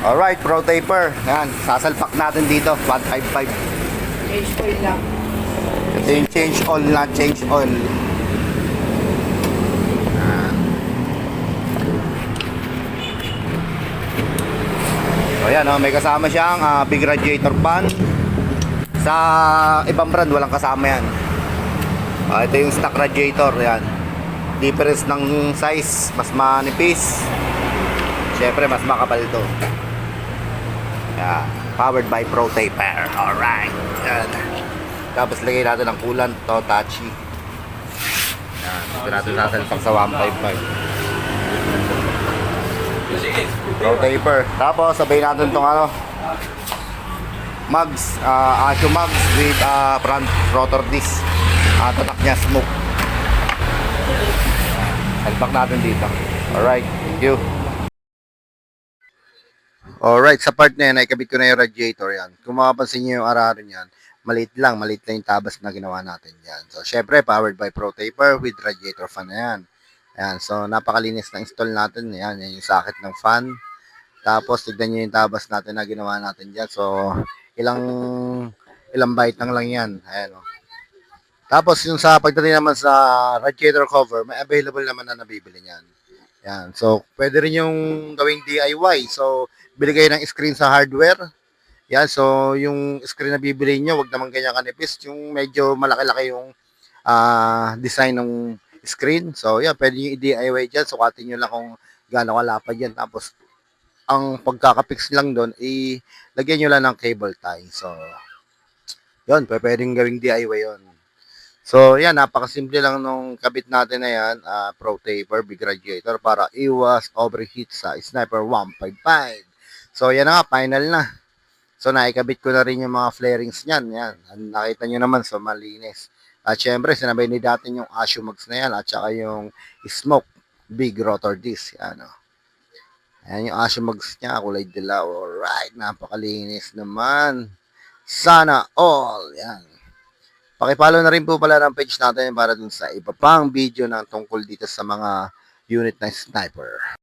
Alright, Pro Taper. Yan, sasalpak natin dito. 155. Change oil lang. Ito yung change oil na change oil. So yan, may kasama siyang big radiator fan. Sa ibang brand walang kasama yan. Ito yung stock radiator. Yan, difference ng size, mas manipis, syempre mas makapal ito. Yan, powered by Pro Taper. Alright, yan. Tapos lagay natin ang coolant, Totachi. Yan, ito natin sasalpak sa 155 Pro Taper. Tapos sabay natin itong mugs, Asho mugs with front rotor disc. Tatak niya smoke. Salpak natin dito. Alright, thank you. Alright, sa part na yan, ikabit ko na yung radiator yan. Kung makapansin nyo yung araro niyan, maliit lang yung tabas na ginawa natin yan. So, syempre, powered by Pro Taper with radiator fan na yan. Ayan, so napakalinis na install natin. Ayan, yan yung socket ng fan. Tapos, tignan nyo yung tabas natin na ginawa natin dyan. So, ilang byte lang yan. Ayan, oh. Tapos, yung sa pagdating naman sa radiator cover, may available naman na nabibili niyan. Yan. So, pwede rin yung gawing DIY. So, bili kayo ng screen sa hardware. Yan. So, yung screen na bibili nyo, wag naman ganyan kanipis. Yung medyo malaki-laki yung design ng screen. So, yan. Pwede yung i-DIY dyan. Sukatin nyo lang kung gaano kalapad yan. Tapos, ang pagkakapix lang doon, lagyan nyo lang ng cable tie. So, yun. Pwedeng gawing DIY yun. So, yan, napakasimple lang nung kabit natin na yan, Pro Taper, big radiator, para iwas overheat sa Sniper 155. So, yan na nga, final na. So, naikabit ko na rin yung mga flarings niyan. Yan, nakita nyo naman, so malinis. At syempre, sinabay ni datin yung Asho mugs na yan, at saka yung smoke, big rotor disc. Yan, o. Ayan yung Asho mugs niya, kulay dilaw. Alright, napakalinis naman. Sana all. Yan. Pakipollow na rin po pala ng page natin para dun sa iba pang video na tungkol dito sa mga unit na sniper.